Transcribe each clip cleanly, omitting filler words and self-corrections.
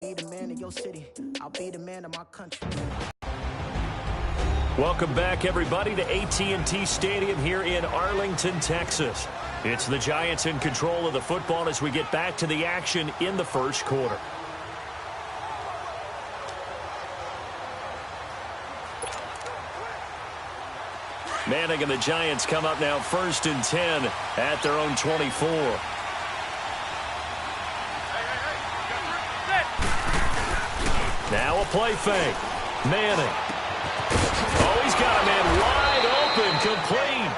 Be the man of your city. I'll be the man of my country. Welcome back, everybody, to AT&T Stadium here in Arlington, Texas. It's the Giants in control of the football as we get back to the action in the first quarter. Manning and the Giants come up now 1st and 10 at their own 24. Now a play fake. Manning. Oh, he's got a man wide open, complete.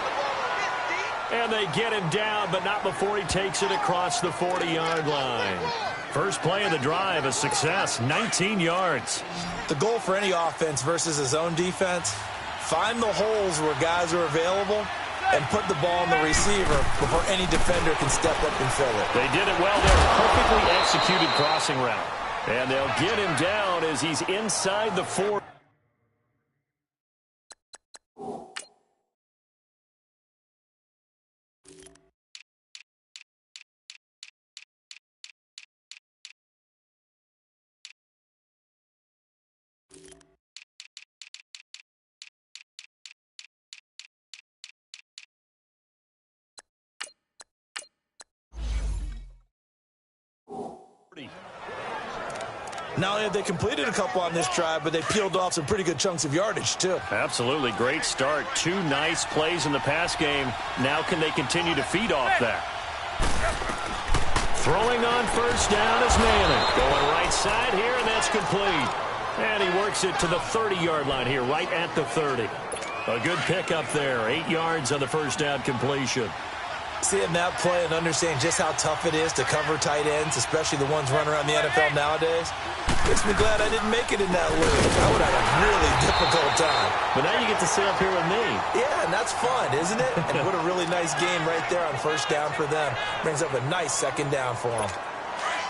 And they get him down, but not before he takes it across the 40-yard line. First play of the drive, a success, 19 yards. The goal for any offense versus his own defense, find the holes where guys are available and put the ball in the receiver before any defender can step up and fill it. They did it well there. Perfectly executed crossing route. And they'll get him down as he's inside the 4. Not only have they completed a couple on this drive, but they peeled off some pretty good chunks of yardage, too. Absolutely. Great start. 2 nice plays in the pass game. Now can they continue to feed off that? Throwing on first down is Manning. Going right side here, and that's complete. And he works it to the 30-yard line here, right at the 30. A good pickup there. 8 yards on the first down completion. Seeing that play and understanding just how tough it is to cover tight ends, especially the ones running around the NFL nowadays, makes me glad I didn't make it in that league. I would have a really difficult time. But now you get to sit up here with me. Yeah, and that's fun, isn't it? And what a really nice game right there on first down for them. Brings up a nice second down for them.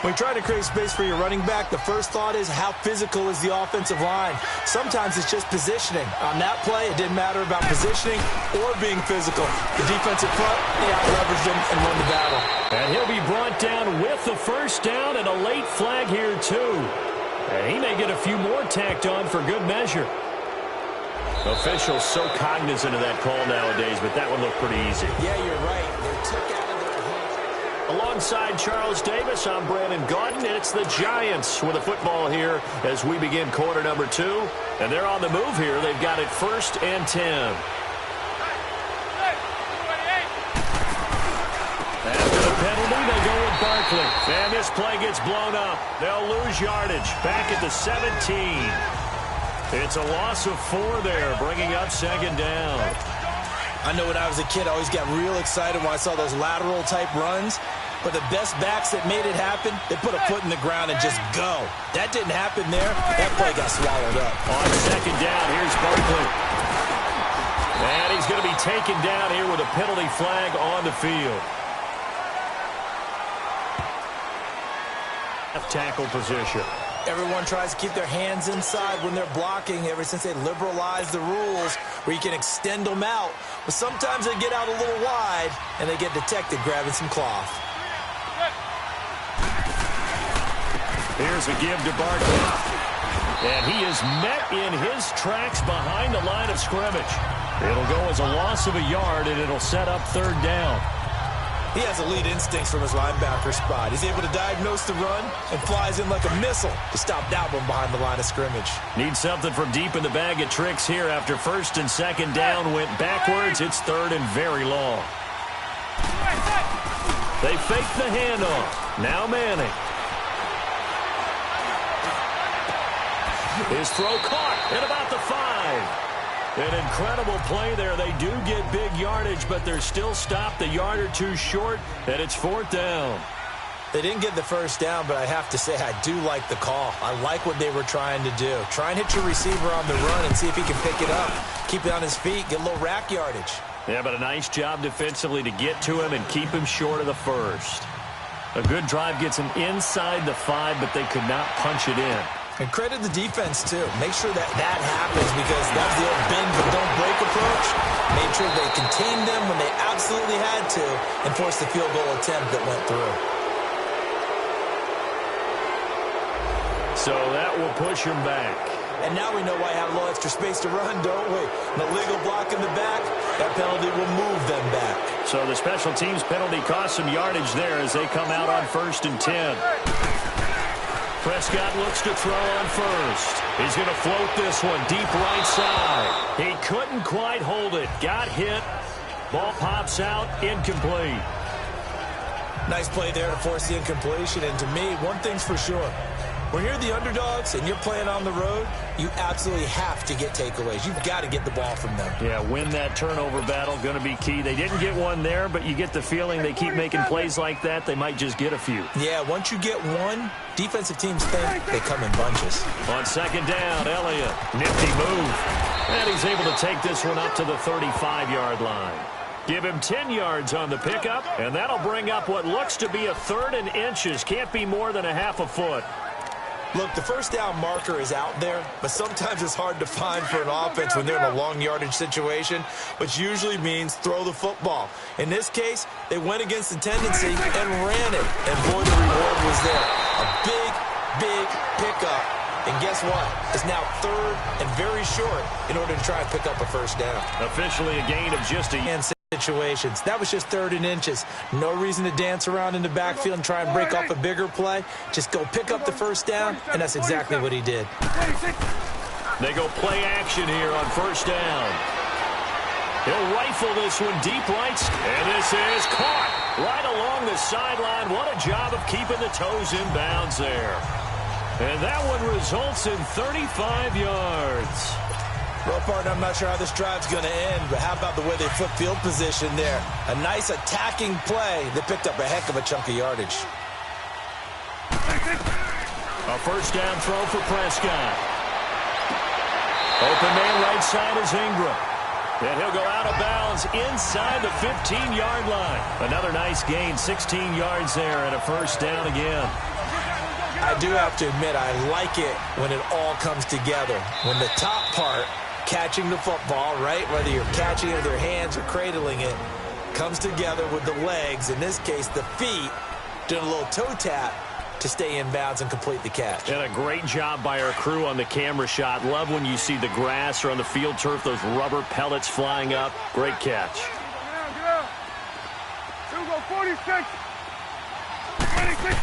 When you try to create space for your running back, the first thought is how physical is the offensive line. Sometimes it's just positioning. On that play, it didn't matter about positioning or being physical. The defensive front, they out-leveraged them and won the battle. And he'll be brought down with the first down and a late flag here, too. And he may get a few more tacked on for good measure. Officials so cognizant of that call nowadays, but that one looked pretty easy. Yeah, you're right. They took out of their hands. Alongside Charles Davis, I'm Brandon Gaudin, and it's the Giants with the football here as we begin quarter number 2. And they're on the move here. They've got it 1st and 10. After the penalty, they go with Barkley. And this play gets blown up. They'll lose yardage. Back at the 17. It's a loss of 4 there, bringing up 2nd down. I know when I was a kid, I always got real excited when I saw those lateral-type runs. But the best backs that made it happen, they put a foot in the ground and just go. That didn't happen there. That play got swallowed up. On 2nd down, here's Barkley. And he's going to be taken down here with a penalty flag on the field. Left tackle position. Everyone tries to keep their hands inside when they're blocking ever since they liberalized the rules where you can extend them out. But sometimes they get out a little wide and they get detected grabbing some cloth. Here's a give to Barkley. And he is met in his tracks behind the line of scrimmage. It'll go as a loss of a yard, and it'll set up 3rd down. He has elite instincts from his linebacker spot. He's able to diagnose the run and flies in like a missile to stop that one behind the line of scrimmage. Need something from deep in the bag of tricks here after 1st and 2nd down. Went backwards. It's 3rd and very long. They fake the handoff. Now Manning. His throw caught at about the 5. An incredible play there. They do get big yardage, but they're still stopped a yard or 2 short, and it's 4th down. They didn't get the first down, but I have to say I do like the call. I like what they were trying to do. Try and hit your receiver on the run and see if he can pick it up. Keep it on his feet, get a little rack yardage. Yeah, but a nice job defensively to get to him and keep him short of the first. A good drive gets him inside the 5, but they could not punch it in. And credit the defense, too. Make sure that happens because that's the old bend but don't break approach. Made sure they contained them when they absolutely had to and forced the field goal attempt that went through. So that will push him back. And now we know why I have a little extra space to run, don't we? An illegal block in the back, that penalty will move them back. So the special teams penalty cost some yardage there as they come out on 1st and 10. Prescott looks to throw on first. He's going to float this one deep right side. He couldn't quite hold it. Got hit. Ball pops out. Incomplete. Nice play there to force the incompletion. And to me, one thing's for sure. When you're the underdogs and you're playing on the road, you absolutely have to get takeaways. You've got to get the ball from them. Yeah, win that turnover battle, going to be key. They didn't get one there, but you get the feeling they keep making plays like that, they might just get a few. Yeah, once you get one, defensive teams think they come in bunches. On 2nd down, Elliott. Nifty move. And he's able to take this one up to the 35-yard line. Give him 10 yards on the pickup, and that'll bring up what looks to be a 3rd and inches. Can't be more than a half a foot. Look, the first down marker is out there, but sometimes it's hard to find for an offense when they're in a long yardage situation, which usually means throw the football. In this case, they went against the tendency and ran it, and boy, the reward was there. A big, big pickup, and guess what? It's now 3rd and very short in order to try and pick up a first down. Officially a gain of just a... situations. That was just 3rd and inches. No reason to dance around in the backfield and try and break off a bigger play. Just go pick up the first down, and that's exactly what he did. They go play action here on 1st down. He'll rifle this one deep right, and this is caught right along the sideline. What a job of keeping the toes in bounds there. And that one results in 35 yards. Well, partner, I'm not sure how this drive's going to end, but how about the way they flip field position there? A nice attacking play that picked up a heck of a chunk of yardage. A 1st down throw for Prescott. Open man right side is Ingram. And he'll go out of bounds inside the 15-yard line. Another nice gain, 16 yards there, and a 1st down again. I do have to admit, I like it when it all comes together. When the top part, catching the football, right, whether you're catching it with your hands or cradling it, comes together with the legs, in this case the feet, doing a little toe tap to stay in bounds and complete the catch. And a great job by our crew on the camera shot. Love when you see the grass or on the field turf, those rubber pellets flying up. Great catch. Get out. 46. 26.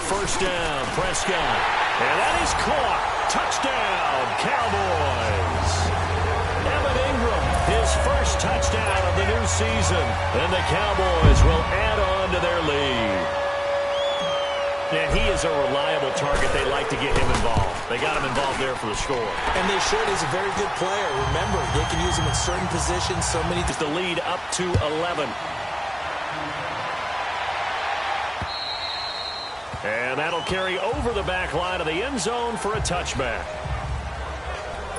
1st down, Prescott. And that is caught. Touchdown, Cowboys. Evan Ingram, his 1st touchdown of the new season. And the Cowboys will add on to their lead. And he is a reliable target. They like to get him involved. They got him involved there for the score. And they should. He's a very good player. Remember, they can use him in certain positions. So many. The lead up to 11. And that'll carry over the back line of the end zone for a touchback.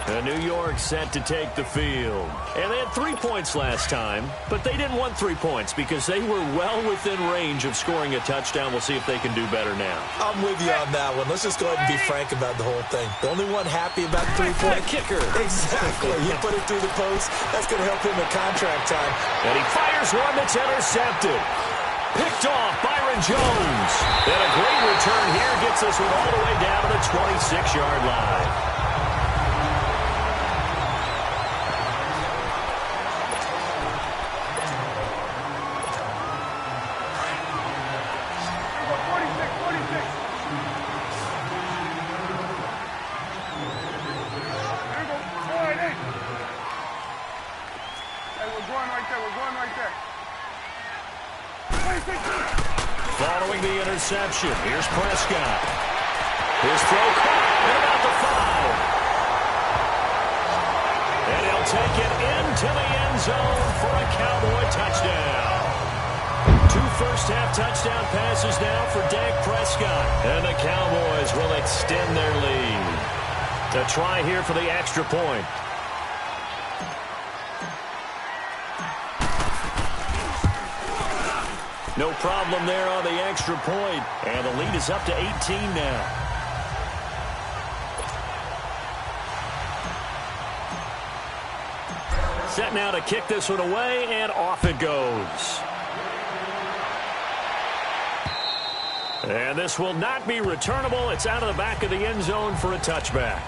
And New York set to take the field. And they had 3 points last time, but they didn't want 3 points because they were well within range of scoring a touchdown. We'll see if they can do better now. I'm with you on that one. Let's just go ahead and be frank about the whole thing. The only one happy about the 3-point kicker. Exactly. You put it through the post. That's going to help him at contract time. And he fires one that's intercepted. Picked off Byron Jones. And a great return here gets us one all the way down to the 26-yard line. Following the interception, here's Prescott. His throw caught at about the 5. And he'll take it into the end zone for a Cowboy touchdown. 2 first-half touchdown passes now for Dak Prescott. And the Cowboys will extend their lead. A try here for the extra point. No problem there on the extra point. And the lead is up to 18 now. Set now to kick this one away, and off it goes. And this will not be returnable. It's out of the back of the end zone for a touchback.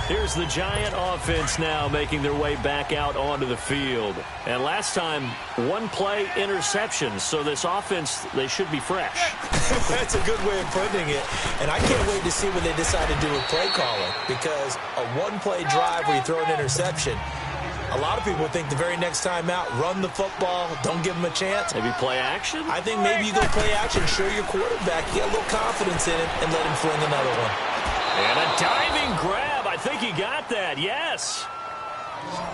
Here's the Giant offense now making their way back out onto the field. And last time, one-play interceptions. So this offense, they should be fresh. That's a good way of putting it. And I can't wait to see what they decide to do with play calling. Because a one-play drive where you throw an interception, a lot of people think the very next time out, run the football, don't give them a chance. Maybe play action? I think maybe you go play action, show your quarterback, you get a little confidence in him, and let him fling another one. And a diving grab. I think he got that, yes.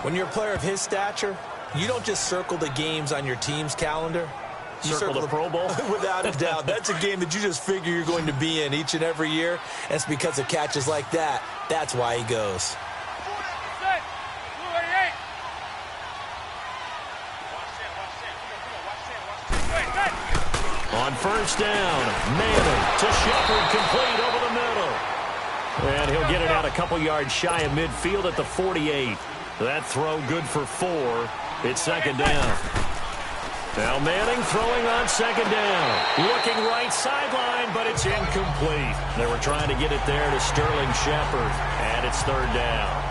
When you're a player of his stature, you don't just circle the games on your team's calendar. You circle the Pro Bowl? Without a doubt. That's a game that you just figure you're going to be in each and every year. And it's because of catches like that. That's why he goes. On first down, Manning to Shepard, complete over the middle. And he'll get it out a couple yards shy of midfield at the 48. That throw good for 4. It's second down. Now Manning throwing on second down. Looking right sideline, but it's incomplete. They were trying to get it there to Sterling Shepard, and it's third down.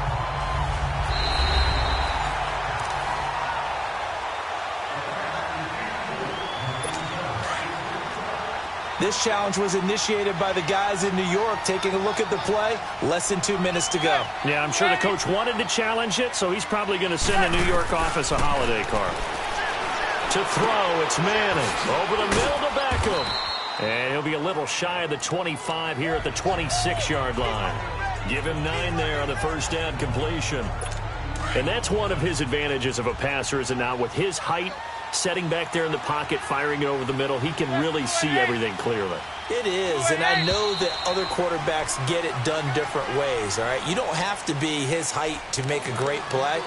This challenge was initiated by the guys in New York. Taking a look at the play, less than 2 minutes to go. Yeah, I'm sure the coach wanted to challenge it, so he's probably going to send the New York office a holiday card. To throw, it's Manning. Over the middle to Beckham. And he'll be a little shy of the 25 here at the 26-yard line. Give him 9 there on the first down completion. And that's one of his advantages of a passer, is it not? With his height, setting back there in the pocket, firing it over the middle, he can really see everything clearly. It is, and I know that other quarterbacks get it done different ways, all right? You don't have to be his height to make a great play,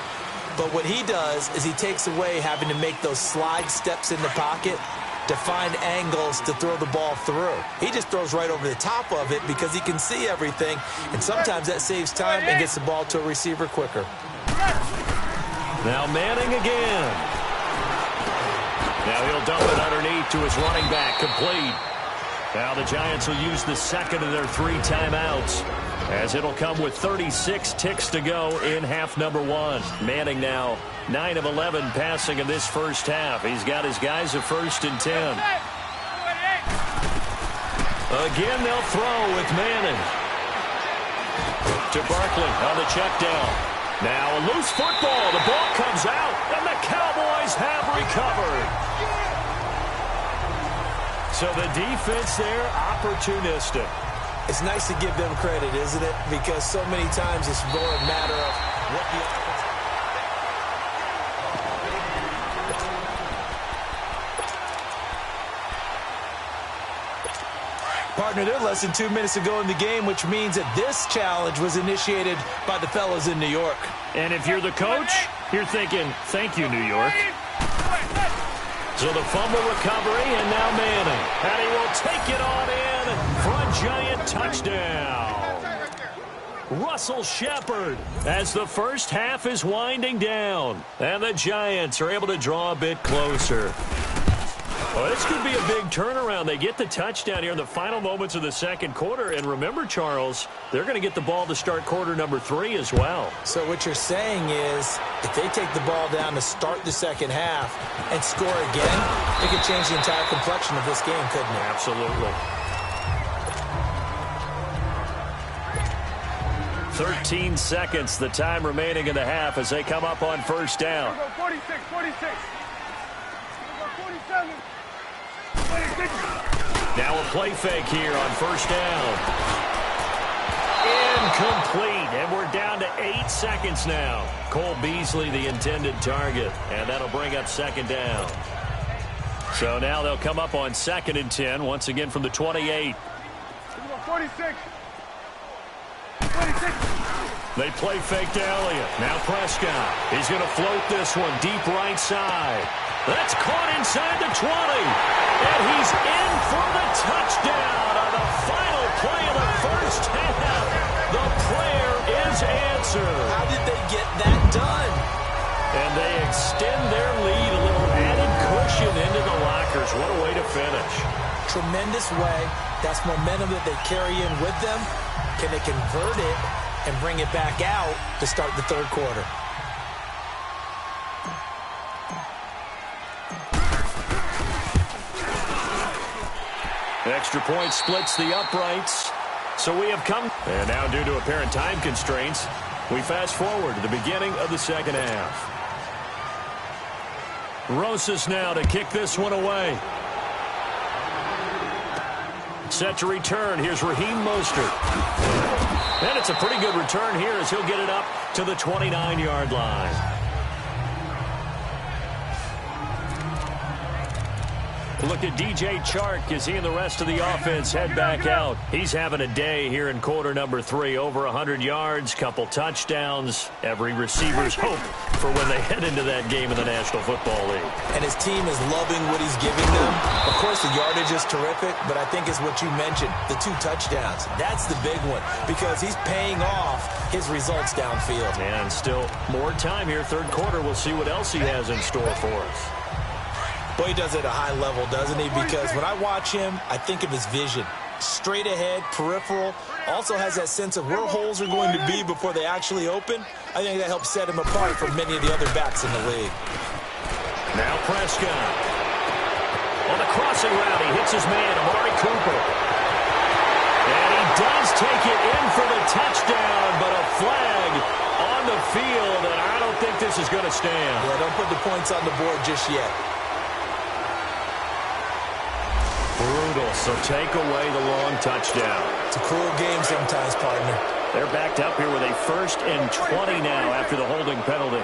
but what he does is he takes away having to make those slide steps in the pocket to find angles to throw the ball through. He just throws right over the top of it because he can see everything, and sometimes that saves time and gets the ball to a receiver quicker. Now Manning again. Now he'll dump it underneath to his running back, complete. Now the Giants will use the second of their 3 timeouts, as it'll come with 36 ticks to go in half number 1. Manning now 9 of 11 passing in this first half. He's got his guys at 1st and 10. Again, they'll throw with Manning. To Barkley on the check down. Now a loose football. The ball comes out, and the Cowboys have recovered. So the defense there, opportunistic. It's nice to give them credit, isn't it? Because so many times it's more a matter of what the offense... Partner, they're less than 2 minutes to go in the game, which means that this challenge was initiated by the fellas in New York. And if you're the coach, you're thinking, thank you, New York. So the fumble recovery, and now Manning. And he will take it on in for a Giant touchdown. Russell Shepard as the first half is winding down. And the Giants are able to draw a bit closer. Well, this could be a big turnaround. They get the touchdown here in the final moments of the second quarter. And remember, Charles, they're going to get the ball to start quarter number 3 as well. So what you're saying is if they take the ball down to start the second half and score again, it could change the entire complexion of this game, couldn't it? Absolutely. 13 seconds, the time remaining in the half as they come up on first down. 46, 46. 47. Now a play fake here on first down. Incomplete, and we're down to 8 seconds now. Cole Beasley, the intended target, and that'll bring up second down. So now they'll come up on 2nd and 10, once again from the 28. 46. 46. They play fake to Elliott. Now Prescott. He's going to float this one deep right side. That's caught inside the 20. And he's in for the touchdown on the final play of the first half. The prayer is answered. How did they get that done? And they extend their lead, a little added cushion into the lockers. What a way to finish. tremendous way. That's momentum that they carry in with them. Can they convert it and bring it back out to start the third quarter? Extra point splits the uprights. So we have come. And now, due to apparent time constraints, we fast forward to the beginning of the second half. Rosas now to kick this one away. Set to return. Here's Raheem Mostert. And it's a pretty good return here as he'll get it up to the 29-yard line. Look at DJ Chark as he and the rest of the offense head back out. He's having a day here in quarter number 3. Over 100 yards, couple touchdowns. Every receiver's hope for when they head into that game in the National Football League. And his team is loving what he's giving them. Of course, the yardage is terrific, but I think it's what you mentioned, the 2 touchdowns. That's the big one because he's paying off his results downfield. And still more time here, third quarter. We'll see what else he has in store for us. Well, he does it at a high level, doesn't he? Because when I watch him, I think of his vision. Straight ahead, peripheral. Also has that sense of where holes are going to be before they actually open. I think that helps set him apart from many of the other backs in the league. Now Prescott. On the crossing route, he hits his man, Amari Cooper. And he does take it in for the touchdown, but a flag on the field, and I don't think this is going to stand. Yeah, don't put the points on the board just yet. Brutal, so take away the long touchdown. It's a cruel game sometimes, partner. They're backed up here with a 1st and 20 now after the holding penalty.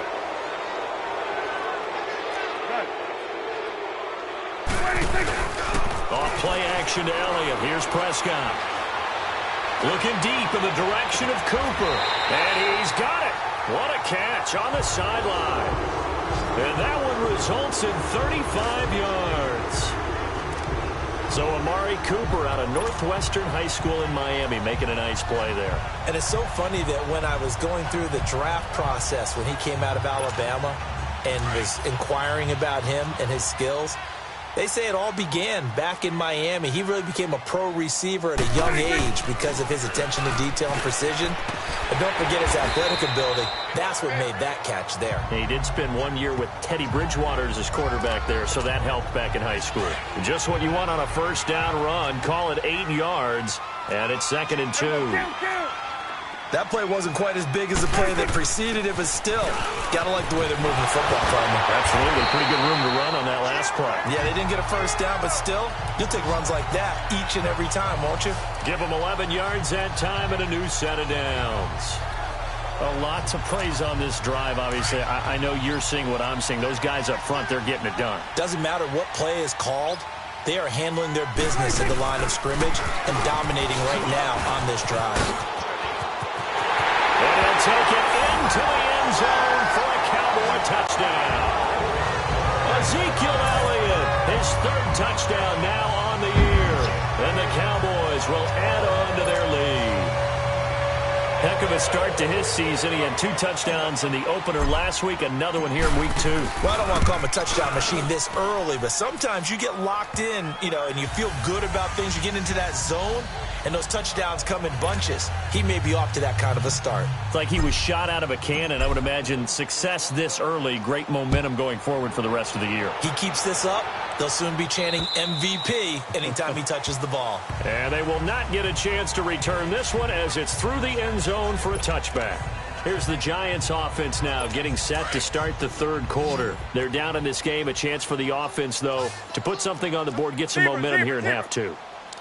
Off play action to Elliott. Here's Prescott. Looking deep in the direction of Cooper. And he's got it. What a catch on the sideline. And that one results in 35 yards. So Amari Cooper out of Northwestern High School in Miami making a nice play there. And it's so funny that when I was going through the draft process when he came out of Alabama and was inquiring about him and his skills, they say it all began back in Miami. He really became a pro receiver at a young age because of his attention to detail and precision. But don't forget his athletic ability. That's what made that catch there. He did spend 1 year with Teddy Bridgewater as his quarterback there, so that helped back in high school. Just what you want on a first down run. Call it 8 yards, and it's 2nd and 2. That play wasn't quite as big as the play that preceded it, but still, gotta like the way they're moving the football, partner. Absolutely. Pretty good room to run on that last play. Yeah, they didn't get a first down, but still, you'll take runs like that each and every time, won't you? Give them 11 yards that time and a new set of downs. A lot to praise on this drive, obviously. I know you're seeing what I'm seeing. Those guys up front, they're getting it done. Doesn't matter what play is called. They are handling their business in the line of scrimmage and dominating right now on this drive. And he'll take it into the end zone for a Cowboy touchdown. Ezekiel Elliott, his 3rd touchdown now on the year. And the Cowboys will add on to their lead. Heck of a start to his season. He had 2 touchdowns in the opener last week, another one here in week 2. Well, I don't want to call him a touchdown machine this early, but sometimes you get locked in, and you feel good about things. You get into that zone, and those touchdowns come in bunches. He may be off to that kind of a start. It's like he was shot out of a cannon. I would imagine success this early, great momentum going forward for the rest of the year. He keeps this up, they'll soon be chanting MVP anytime he touches the ball. And they will not get a chance to return this one as it's through the end zone for a touchback. Here's the Giants offense now getting set to start the third quarter. They're down in this game. A chance for the offense, though, to put something on the board, get some momentum here in half 2.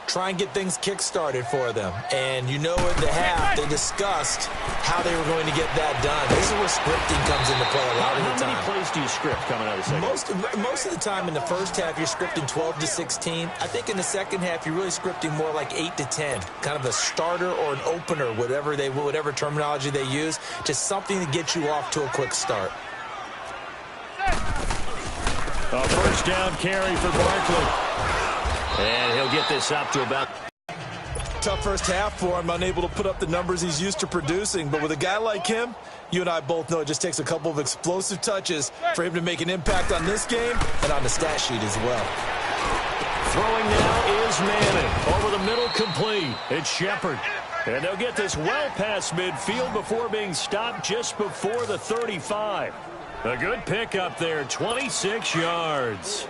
Try and get things kick-started for them. And in the half, they discussed how they were going to get that done. This is where scripting comes into play a lot of the time. How many plays do you script coming out of the second? Most of the time in the first half, you're scripting 12 to 16. I think in the second half, you're really scripting more like 8 to 10. Kind of a starter or an opener, whatever terminology they use. Just something to get you off to a quick start. A first down carry for Barkley. And he'll get this up to about... Tough first half for him, unable to put up the numbers he's used to producing. But with a guy like him, you and I both know it just takes a couple of explosive touches for him to make an impact on this game and on the stat sheet as well. Throwing now is Manning. Over the middle, complete. It's Shepard. And they'll get this well past midfield before being stopped just before the 35. A good pickup there, 26 yards.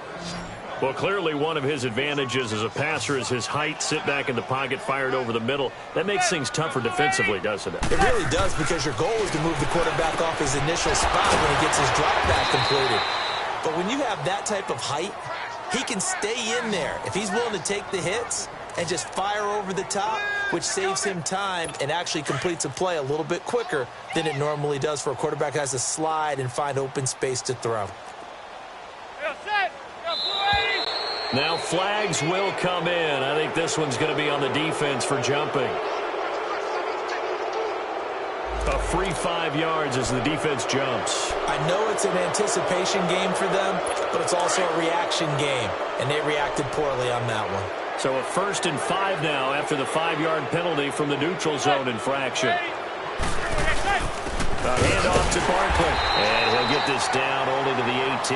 Well, clearly one of his advantages as a passer is his height. Sit back in the pocket, fired over the middle. That makes things tougher defensively, doesn't it? It really does, because your goal is to move the quarterback off his initial spot when he gets his drop back completed. But when you have that type of height, he can stay in there if he's willing to take the hits and just fire over the top, which saves him time and actually completes a play a little bit quicker than it normally does for a quarterback who has to slide and find open space to throw. Now flags will come in. I think this one's going to be on the defense for jumping. A free 5 yards as the defense jumps. I know it's an anticipation game for them, but it's also a reaction game, and they reacted poorly on that one. So a 1st and 5 now after the 5-yard penalty from the neutral zone infraction. A handoff to Barkley. And he'll get this down only to the 18.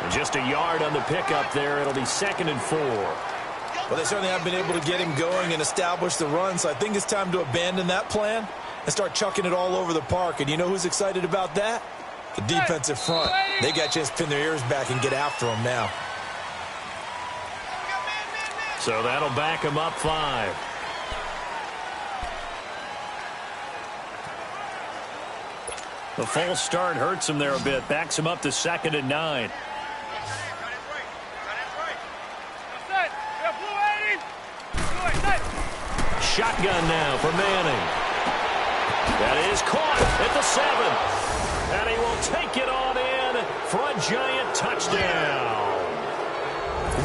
And just a yard on the pickup there. It'll be 2nd and 4. Well, they certainly haven't been able to get him going and establish the run, so I think it's time to abandon that plan and start chucking it all over the park. And you know who's excited about that? The defensive front. They got a chance to pin their ears back and get after him now. So that'll back him up 5. The false start hurts him there a bit. Backs him up to 2nd and 9. Shotgun now for Manning. That is caught at the 7. And he will take it on in for a giant touchdown.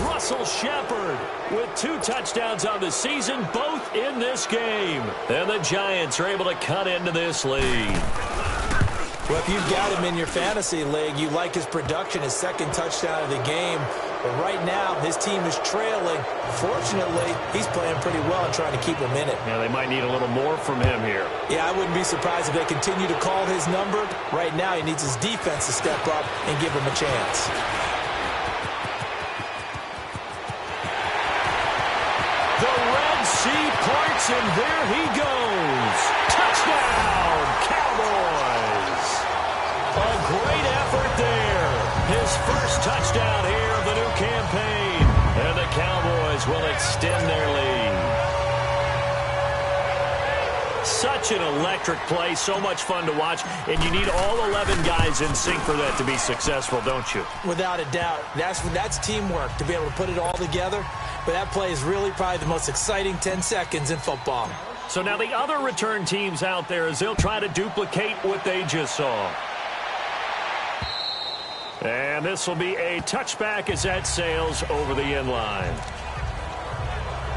Russell Shepard with 2 touchdowns on the season, both in this game. And the Giants are able to cut into this lead. Well, if you've got him in your fantasy league, you like his production, his 2nd touchdown of the game. But right now, his team is trailing. Fortunately, he's playing pretty well and trying to keep him in it. Yeah, they might need a little more from him here. Yeah, I wouldn't be surprised if they continue to call his number. Right now, he needs his defense to step up and give him a chance. The Red Sea parts, and there he goes. Touchdown, Cowboys. A great effort there. His first touchdown here of the new campaign. And the Cowboys will extend their lead. Such an electric play, so much fun to watch, and you need all 11 guys in sync for that to be successful, don't you? Without a doubt. That's teamwork, to be able to put it all together. But that play is really probably the most exciting 10 seconds in football. So now the other return teams out there, as they'll try to duplicate what they just saw. And this will be a touchback as that sails over the end line.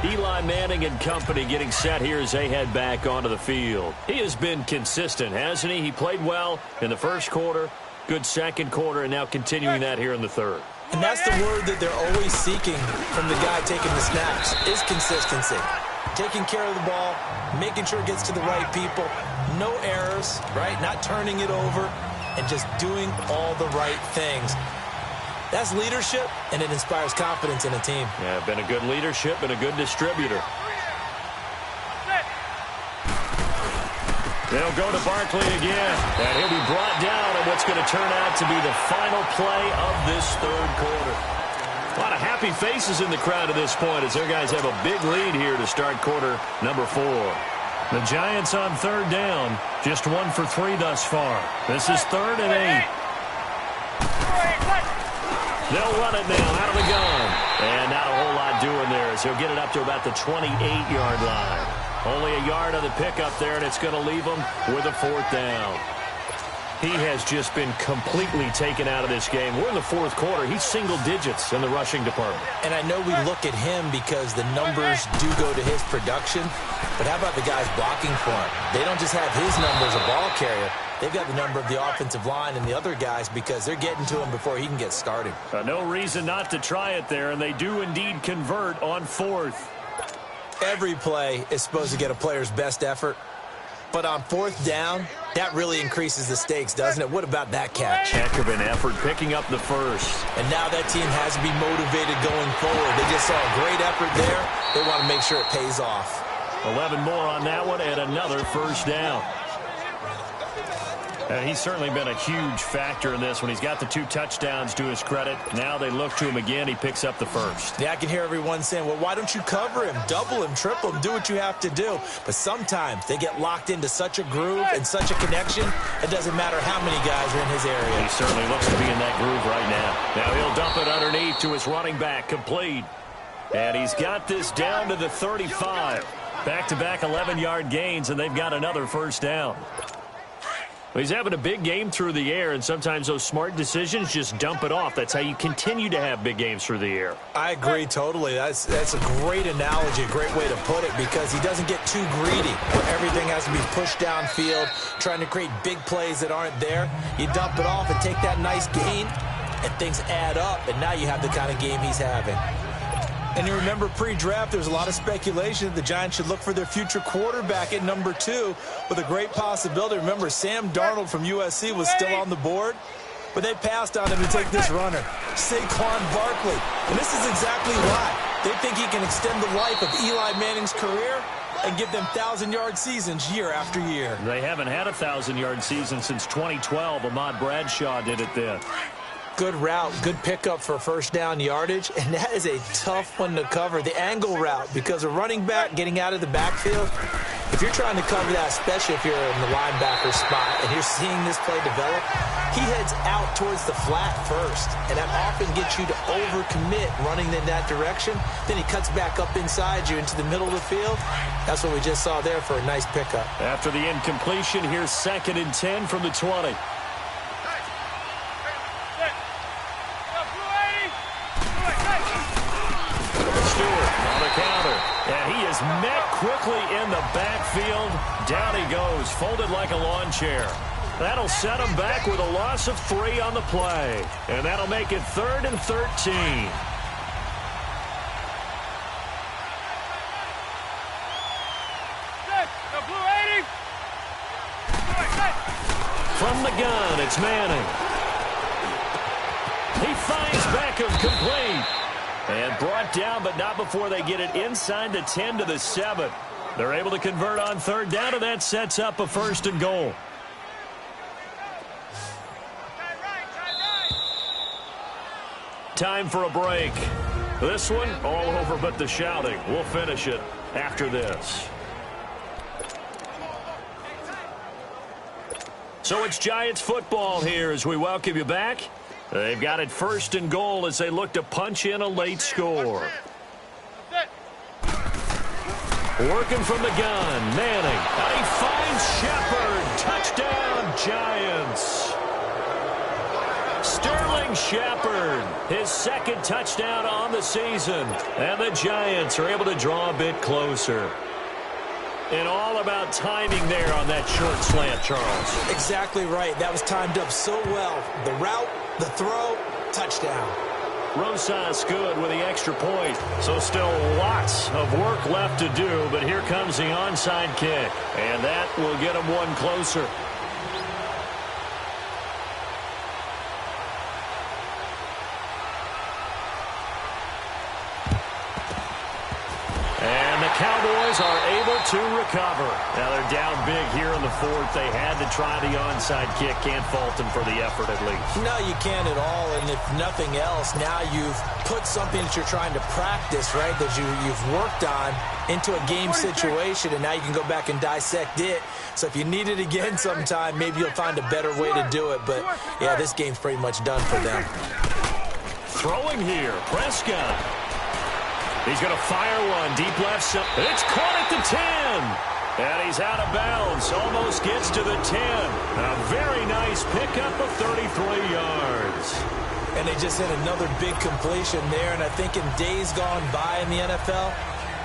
Eli Manning and company getting set here as they head back onto the field. He has been consistent, hasn't he? He played well in the first quarter, good second quarter, and now continuing that here in the third. And that's the word that they're always seeking from the guy taking the snaps, is consistency. Taking care of the ball, making sure it gets to the right people, no errors, right? Not turning it over, and just doing all the right things. That's leadership, and it inspires confidence in a team. Yeah, been a good leadership and a good distributor. They'll go to Barkley again, and he'll be brought down on what's going to turn out to be the final play of this third quarter. A lot of happy faces in the crowd at this point as their guys have a big lead here to start quarter number 4. The Giants on 3rd down, just 1 for 3 thus far. This is 3rd and 8. They'll run it now out of the gun. And not a whole lot doing there as he'll get it up to about the 28-yard line. Only a yard on the pickup there, and it's going to leave him with a 4th down. He has just been completely taken out of this game. We're in the 4th quarter. He's single digits in the rushing department. And I know we look at him because the numbers do go to his production. But how about the guys blocking for him? They don't just have his number as a ball carrier. They've got the number of the offensive line and the other guys because they're getting to him before he can get started. No reason not to try it there, and they do indeed convert on 4th. Every play is supposed to get a player's best effort. But on fourth down, that really increases the stakes, doesn't it? What about that catch? Heck of an effort picking up the first. And now that team has to be motivated going forward. They just saw a great effort there. They want to make sure it pays off. 11 more on that one and another first down. He's certainly been a huge factor in this when he's got the 2 touchdowns to his credit. Now they look to him again. He picks up the first. Yeah, I can hear everyone saying, well, why don't you cover him, double him, triple him, do what you have to do. But sometimes they get locked into such a groove and such a connection, it doesn't matter how many guys are in his area. He certainly looks to be in that groove right now. Now he'll dump it underneath to his running back, complete. And he's got this down to the 35. Back-to-back 11-yard gains, and they've got another first down. Well, he's having a big game through the air, and sometimes those smart decisions just dump it off. That's how you continue to have big games through the air. I agree totally. That's a great analogy, a great way to put it, because he doesn't get too greedy where everything has to be pushed downfield, trying to create big plays that aren't there. You dump it off and take that nice gain, and things add up, and now you have the kind of game he's having. And you remember pre-draft, there's a lot of speculation that the Giants should look for their future quarterback at number 2 with a great possibility. Remember, Sam Darnold from USC was still on the board, but they passed on him to take this runner, Saquon Barkley. And this is exactly why. They think he can extend the life of Eli Manning's career and give them 1,000-yard seasons year after year. They haven't had a 1,000-yard season since 2012. Ahmad Bradshaw did it then. Good route, good pickup for first down yardage, and that is a tough one to cover, the angle route, because a running back getting out of the backfield, if you're trying to cover that, especially if you're in the linebacker spot and you're seeing this play develop, he heads out towards the flat first, and that often gets you to overcommit running in that direction. Then he cuts back up inside you into the middle of the field. That's what we just saw there for a nice pickup. After the incompletion, here's 2nd and 10 from the 20. Met quickly in the backfield. Down he goes, folded like a lawn chair. That'll set him back with a loss of 3 on the play. And that'll make it 3rd and 13. From the gun, it's Manning. He finds Beckham, complete. And brought down, but not before they get it inside the 10 to the 7. They're able to convert on 3rd down, and that sets up a 1st and goal. Time for a break. This one, all over but the shouting. We'll finish it after this. So it's Giants football here as we welcome you back. They've got it 1st and goal as they look to punch in a late score. Working from the gun, Manning. And he finds Shepard. Touchdown, Giants. Sterling Shepard, his 2nd touchdown on the season. And the Giants are able to draw a bit closer. And all about timing there on that short slant, Charles. Exactly right. That was timed up so well. The route, the throw, touchdown. Rosas good with the extra point. So still lots of work left to do, but here comes the onside kick. And that will get them one closer. Cowboys are able to recover. Now they're down big here in the 4th. They had to try the onside kick. Can't fault them for the effort at least. No, you can't at all. And if nothing else, now you've put something that you're trying to practice, right, that you've worked on into a game situation, and now you can go back and dissect it. So if you need it again sometime, maybe you'll find a better way to do it. But, yeah, this game's pretty much done for them. Throwing here, Prescott. He's going to fire one deep left side. It's caught at the 10. And he's out of bounds. Almost gets to the 10. A very nice pickup of 33 yards. And they just hit another big completion there. And I think in days gone by in the NFL,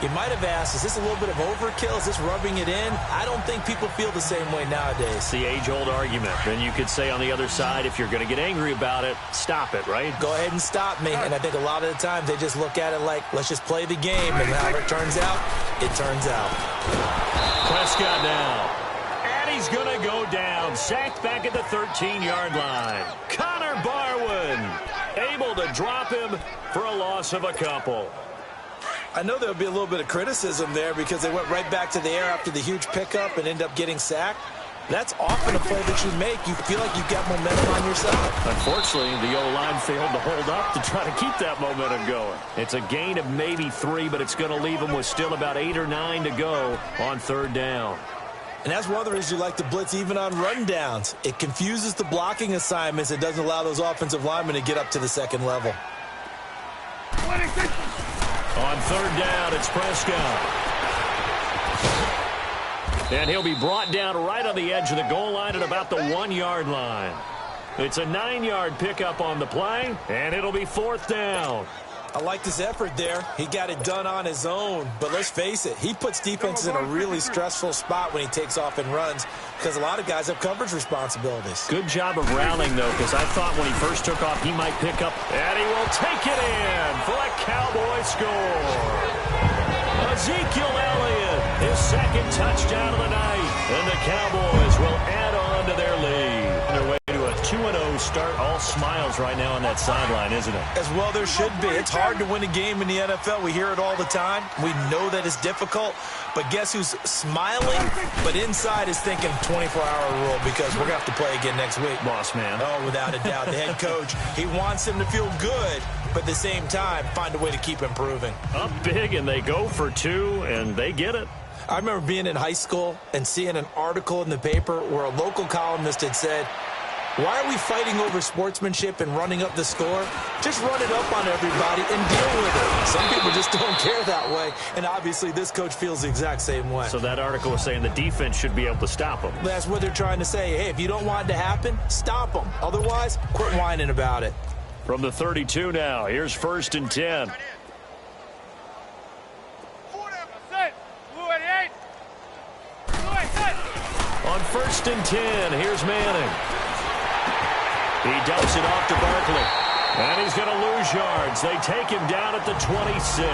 you might have asked, is this a little bit of overkill? Is this rubbing it in? I don't think people feel the same way nowadays. It's the age-old argument. Then you could say on the other side, if you're going to get angry about it, stop it, right? Go ahead and stop me. And I think a lot of the times they just look at it like, let's just play the game. And however it turns out, it turns out. Prescott now. he's going to go down. Sacked back at the 13-yard line. Connor Barwin able to drop him for a loss of a couple. I know there'll be a little bit of criticism there because they went right back to the air after the huge pickup and end up getting sacked. That's often a play that you make. You feel like you've got momentum on your side. Unfortunately, the O-line failed to hold up to try to keep that momentum going. It's a gain of maybe 3, but it's going to leave them with still about 8 or 9 to go on third down. And that's one of the reasons you like to blitz even on run downs. It confuses the blocking assignments. It doesn't allow those offensive linemen to get up to the second level. On third down, it's Prescott. And he'll be brought down right on the edge of the goal line at about the 1-yard line. It's a 9-yard pickup on the play, and it'll be fourth down. I like his effort there. He got it done on his own. But let's face it, he puts defenses in a really stressful spot when he takes off and runs because a lot of guys have coverage responsibilities. Good job of rallying, though, because I thought when he first took off he might pick up. And he will take it in for a Cowboy score. Ezekiel Elliott, his second touchdown of the night. And the Cowboys will add on to their lead. On their way to a 2-0 start. All smiles right now on that sideline, isn't it? As well there should be. It's hard to win a game in the NFL. We hear it all the time. We know that it's difficult. But guess who's smiling? But inside is thinking 24-hour rule because we're going to have to play again next week. Boss man. Oh, without a doubt. The head coach, he wants him to feel good, but at the same time, find a way to keep improving. Up big, and they go for 2, and they get it. I remember being in high school and seeing an article in the paper where a local columnist had said, why are we fighting over sportsmanship and running up the score? Just run it up on everybody and deal with it. Some people just don't care that way, and obviously this coach feels the exact same way. So that article was saying the defense should be able to stop them. That's what they're trying to say. Hey, if you don't want it to happen, stop them. Otherwise, quit whining about it. From the 32 now, here's 1st and 10. On 1st and 10, here's Manning. He dumps it off to Barkley. And he's going to lose yards. They take him down at the 26.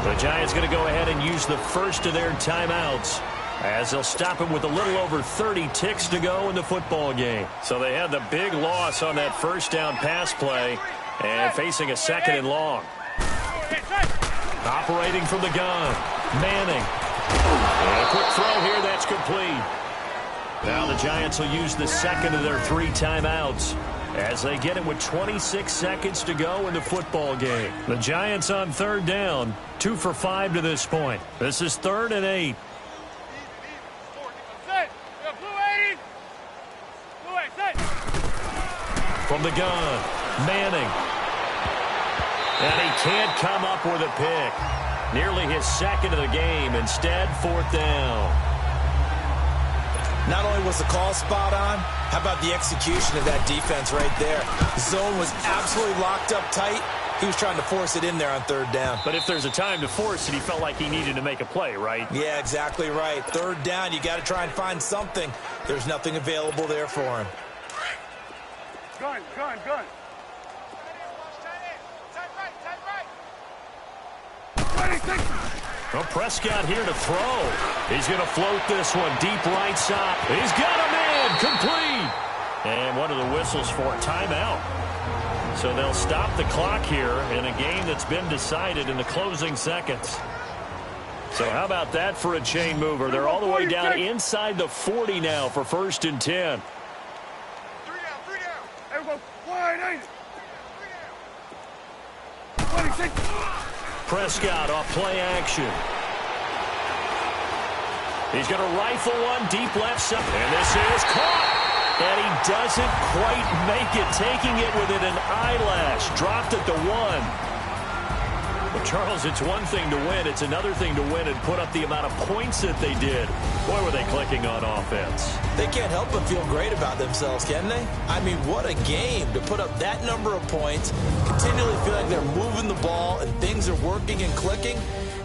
The Giants going to go ahead and use the first of their timeouts as they'll stop him with a little over 30 ticks to go in the football game. So they had the big loss on that first down pass play and facing a 2nd and long. Operating from the gun, Manning. And a quick throw here, that's complete. Now the Giants will use the second of their 3 timeouts as they get it with 26 seconds to go in the football game. The Giants on third down, 2 for 5 to this point. This is 3rd and 8. From the gun, Manning. And he can't come up with a pick. Nearly his 2nd of the game. Instead, 4th down. Not only was the call spot on, how about the execution of that defense right there? The zone was absolutely locked up tight. He was trying to force it in there on 3rd down. But if there's a time to force it, he felt like he needed to make a play, right? Yeah, exactly right. 3rd down, you got to try and find something. There's nothing available there for him. Gun. Well, Prescott here to throw. He's going to float this one deep right side. He's got a man complete. And what are the whistles for? Timeout. So they'll stop the clock here in a game that's been decided in the closing seconds. So how about that for a chain mover? They're all the way down inside the 40 now for 1st and 10. 3 down. Everyone, wide 26. Prescott off play action. He's going to rifle one deep left side. And this is caught. And he doesn't quite make it, taking it within an eyelash. Dropped at the 1. But, Charles, it's one thing to win. It's another thing to win and put up the amount of points that they did. Boy, were they clicking on offense. They can't help but feel great about themselves, can they? I mean, what a game to put up that number of points, continually feel like they're moving the ball and things are working and clicking.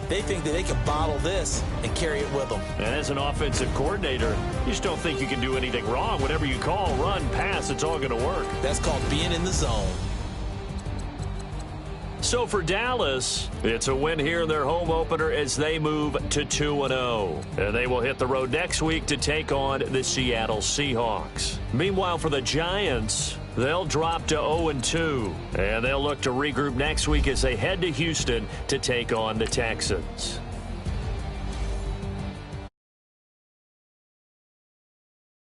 They think that they can bottle this and carry it with them. And as an offensive coordinator, you just don't think you can do anything wrong. Whatever you call, run, pass, it's all going to work. That's called being in the zone. So for Dallas, it's a win here in their home opener as they move to 2-0. And they will hit the road next week to take on the Seattle Seahawks. Meanwhile, for the Giants, they'll drop to 0-2. And they'll look to regroup next week as they head to Houston to take on the Texans.